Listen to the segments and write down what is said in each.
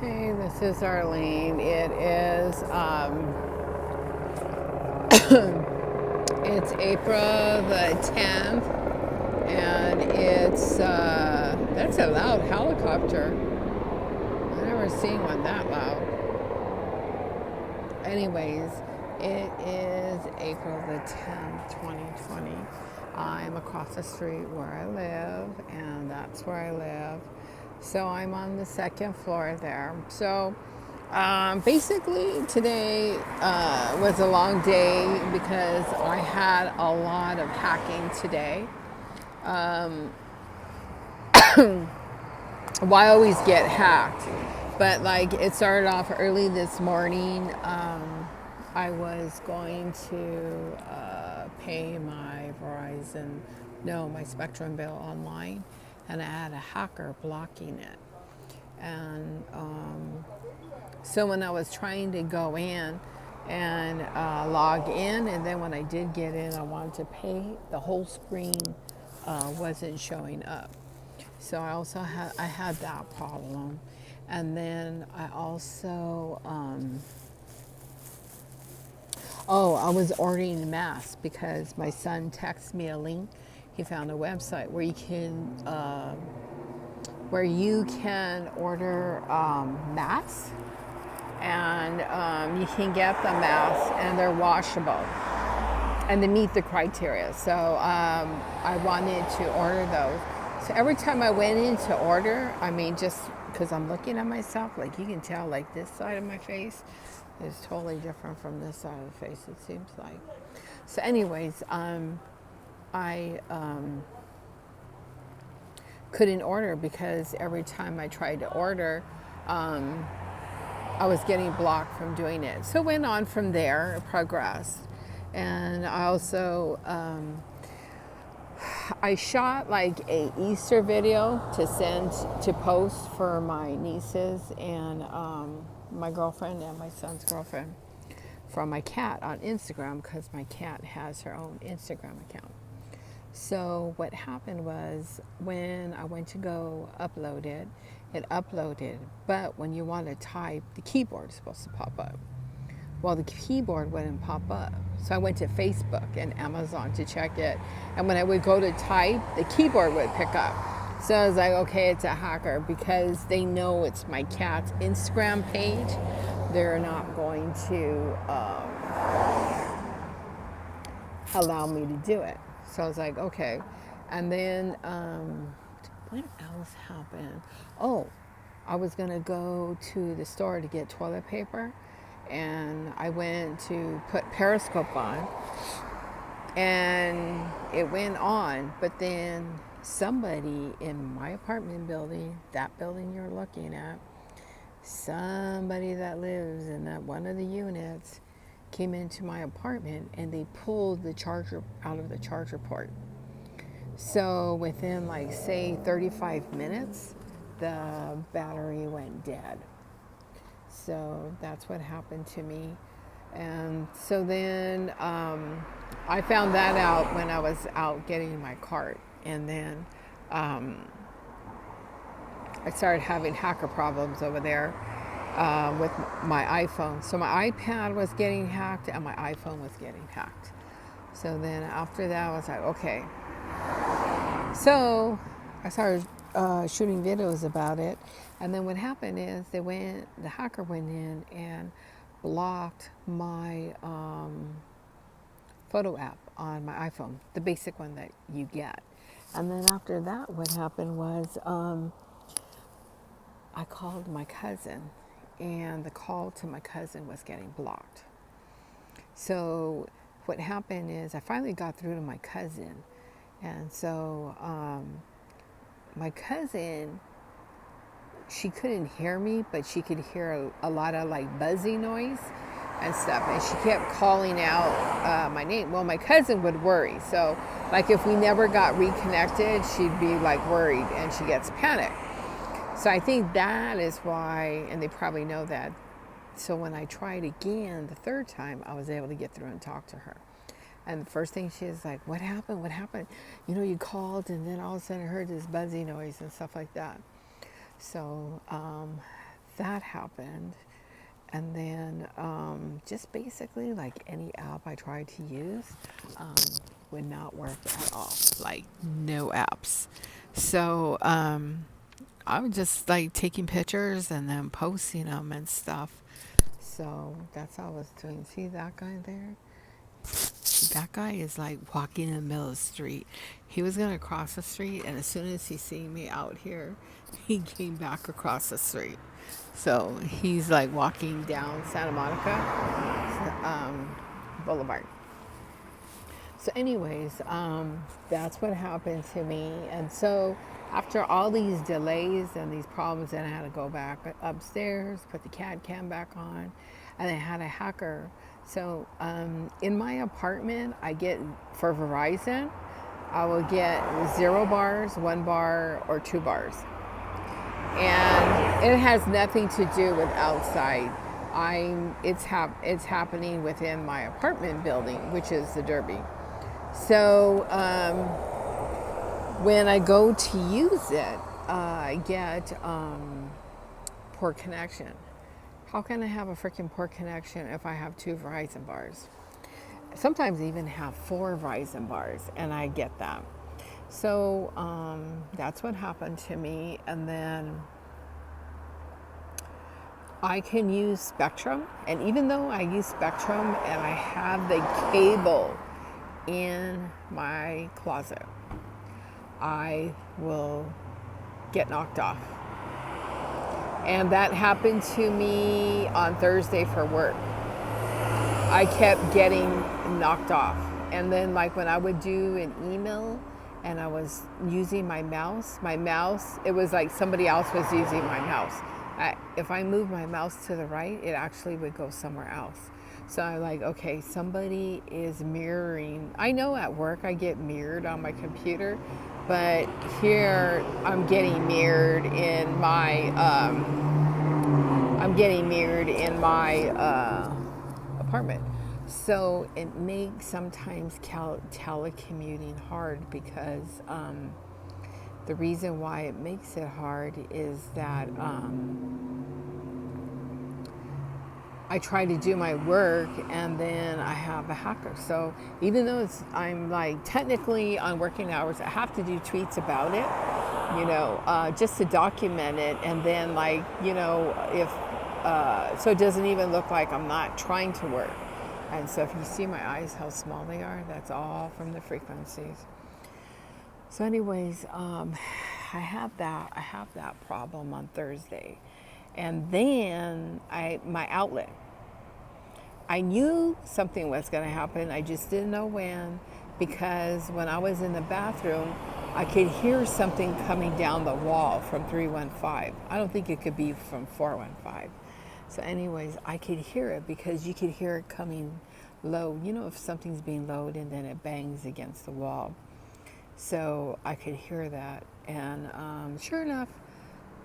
Hey, this is Arlene. It is it's April the 10th, and it's that's a loud helicopter. I've never seen one that loud. Anyways, it is April the 10th, 2020. I'm across the street where I live, and that's where I live. So I'm on the second floor there. So basically, today was a long day because I had a lot of hacking today. Well, I always get hacked, but like it started off early this morning. I was going to pay my Verizon, no, my Spectrum bill online, and I had a hacker blocking it. And so when I was trying to go in and log in, and then when I did get in, I wanted to pay, the whole screen wasn't showing up. So I had that problem, and then I also I was ordering masks because my son texted me a link. He found a website where you can order masks, and you can get the masks, and they're washable, and they meet the criteria. So I wanted to order those. So every time I went in to order, I mean, just because I'm looking at myself, like you can tell, like this side of my face is totally different from this side of the face, it seems like. So, anyways, I couldn't order because every time I tried to order, I was getting blocked from doing it. So, it went on from there, it progressed. And I also, I shot like a Easter video to send to post for my nieces and my girlfriend and my son's girlfriend from my cat on Instagram, because my cat has her own Instagram account. So what happened was when I went to go upload it, it uploaded, but when you want to type, the keyboard is supposed to pop up. Well, the keyboard wouldn't pop up. So I went to Facebook and Amazon to check it. And when I would go to type, the keyboard would pick up. So I was like, okay, it's a hacker, because they know it's my cat's Instagram page. They're not going to allow me to do it. So I was like, okay. And then what else happened? Oh, I was going to go to the store to get toilet paper, and I went to put Periscope on, and it went on, but then somebody in my apartment building, that building you're looking at, somebody that lives in that one of the units came into my apartment, and they pulled the charger out of the charger port. So within, like, say 35 minutes, the battery went dead. So that's what happened to me. And so then I found that out when I was out getting my cart. And then I started having hacker problems over there with my iPhone. So my iPad was getting hacked and my iPhone was getting hacked. So then after that, I was like, okay. So I started shooting videos about it. And then what happened is the hacker went in and blocked my photo app on my iPhone, the basic one that you get. And then after that, what happened was I called my cousin, and the call to my cousin was getting blocked. So what happened is I finally got through to my cousin. And so my cousin, she couldn't hear me, but she could hear a lot of like buzzy noise and stuff. And she kept calling out my name. Well, my cousin would worry. So like if we never got reconnected, she'd be like worried, and she gets panicked. So I think that is why, and they probably know that. So when I tried again the third time, I was able to get through and talk to her. And the first thing she was like, what happened? What happened? You know, you called, and then all of a sudden I heard this buzzy noise and stuff like that. So that happened. And then just basically like any app I tried to use would not work at all. Like no apps. So I was just like taking pictures and then posting them and stuff. So that's all I was doing. See that guy there? That guy is like walking in the middle of the street. He was going to cross the street, and as soon as he seen me out here, he came back across the street. So he's like walking down Santa Monica Boulevard. So, anyways, that's what happened to me. And so, after all these delays and these problems, then I had to go back upstairs, put the CAD cam back on, and I had a hacker. So, in my apartment, I get for Verizon, I will get 0 bars, 1 bar, or 2 bars. And it has nothing to do with outside. It's happening within my apartment building, which is the Derby. So when I go to use it, I get poor connection. How can I have a freaking poor connection if I have 2 Verizon bars? Sometimes I even have 4 Verizon bars, and I get that. So that's what happened to me. And then I can use Spectrum. And even though I use Spectrum and I have the cable in my closet, I will get knocked off. And that happened to me on Thursday for work. I kept getting knocked off. And then like when I would do an email and I was using my mouse, it was like somebody else was using my mouse. If I moved my mouse to the right, it actually would go somewhere else. So I'm like, okay, somebody is mirroring. I know at work I get mirrored on my computer, but here I'm getting mirrored in my apartment. So it makes sometimes telecommuting hard because the reason why it makes it hard is that I try to do my work and then I have a hacker. So even though I'm like technically on working hours, I have to do tweets about it, just to document it. And then if so it doesn't even look like I'm not trying to work. And so if you see my eyes, how small they are, that's all from the frequencies. So anyways, I have that problem on Thursday. And then my outlet. I knew something was going to happen. I just didn't know when, because when I was in the bathroom, I could hear something coming down the wall from 315. I don't think it could be from 415. So anyways, I could hear it because you could hear it coming low. If something's being low and then it bangs against the wall. So I could hear that. And sure enough,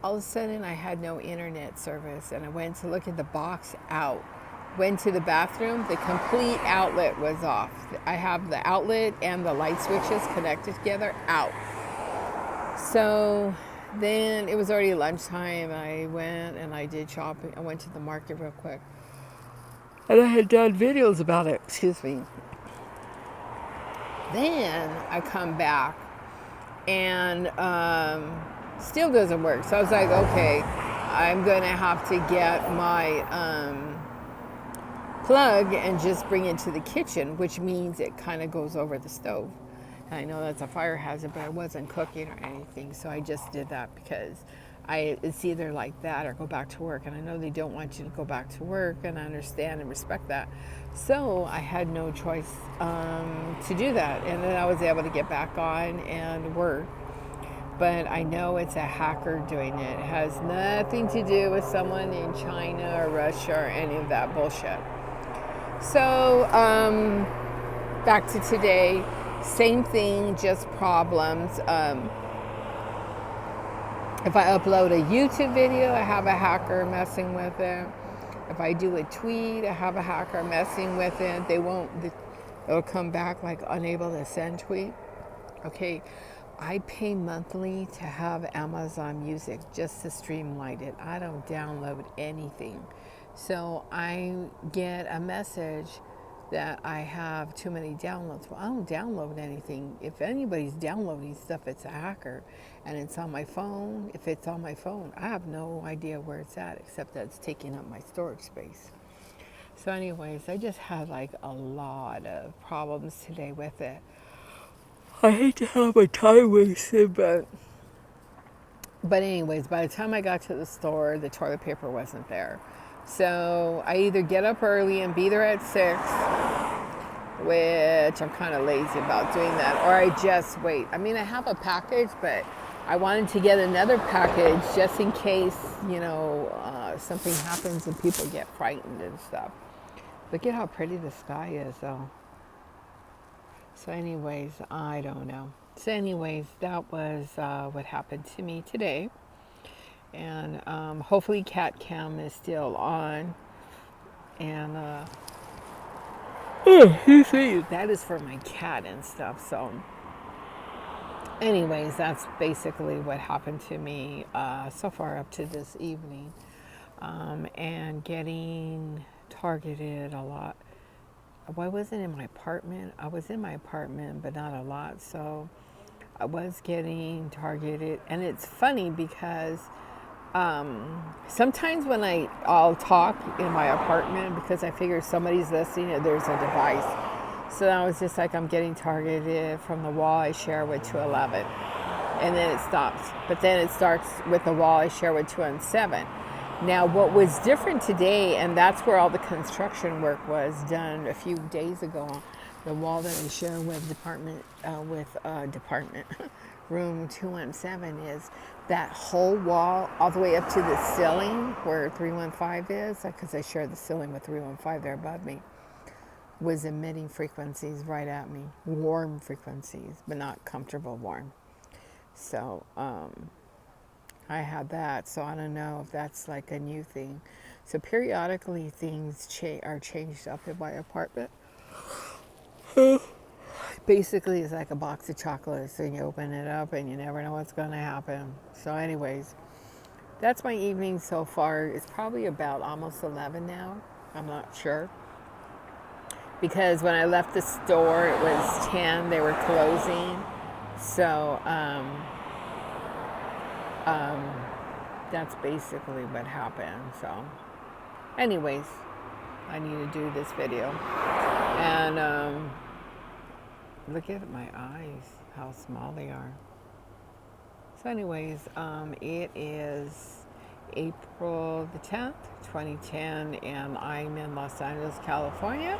all of a sudden I had no internet service, and I went to look at the box out. Went to the bathroom, the complete outlet was off. I have the outlet and the light switches connected together out. So then it was already lunchtime. I went and I did shopping. I went to the market real quick. And I had done videos about it. Excuse me. Then I come back and still doesn't work. So I was like, okay, I'm going to have to get my plug and just bring it to the kitchen, which means it kind of goes over the stove. And I know that's a fire hazard, but I wasn't cooking or anything. So I just did that because it's either like that or go back to work. And I know they don't want you to go back to work, and I understand and respect that. So I had no choice to do that. And then I was able to get back on and work. But I know it's a hacker doing it. It has nothing to do with someone in China or Russia or any of that bullshit. So back to today, same thing, just problems. If I upload a YouTube video, I have a hacker messing with it. If I do a tweet, I have a hacker messing with it. It'll come back like unable to send tweet. Okay. I pay monthly to have Amazon Music just to streamline it. I don't download anything. So I get a message that I have too many downloads. Well, I don't download anything. If anybody's downloading stuff, it's a hacker. And it's on my phone. If it's on my phone, I have no idea where it's at, except that it's taking up my storage space. So anyways, I just had like a lot of problems today with it. I hate to have my time wasted, but anyways, by the time I got to the store, the toilet paper wasn't there. So I either get up early and be there at 6, which I'm kind of lazy about doing that, or I just wait. I mean, I have a package, but I wanted to get another package just in case, something happens and people get frightened and stuff. Look at how pretty the sky is, though. So anyways, I don't know. So anyways, that was what happened to me today. And hopefully Cat Cam is still on. And that is for my cat and stuff. So anyways, that's basically what happened to me so far up to this evening. And getting targeted a lot. I wasn't in my apartment. I was in my apartment, but not a lot. So I was getting targeted. And it's funny because sometimes when I'll talk in my apartment because I figure somebody's listening and there's a device. So I was just like, I'm getting targeted from the wall I share with 211. And then it stops. But then it starts with the wall I share with 217. Now, what was different today, and that's where all the construction work was done a few days ago, the wall that I share with room 217 is that whole wall all the way up to the ceiling where 315 is, because I share the ceiling with 315 there above me, was emitting frequencies right at me, warm frequencies, but not comfortable warm. So, I had that, so I don't know if that's like a new thing. So periodically things are changed up in my apartment. Basically, it's like a box of chocolates, and you open it up and you never know what's going to happen. So anyways, that's my evening so far. It's probably about almost 11 now. I'm not sure. Because when I left the store, it was 10. They were closing. So, that's basically what happened. So anyways, I need to do this video. And look at my eyes, how small they are. So anyways, it is April the 10th, 2010, and I'm in Los Angeles, California.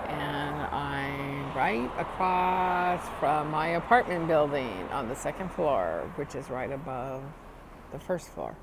And I'm right across from my apartment building on the second floor, which is right above the first floor.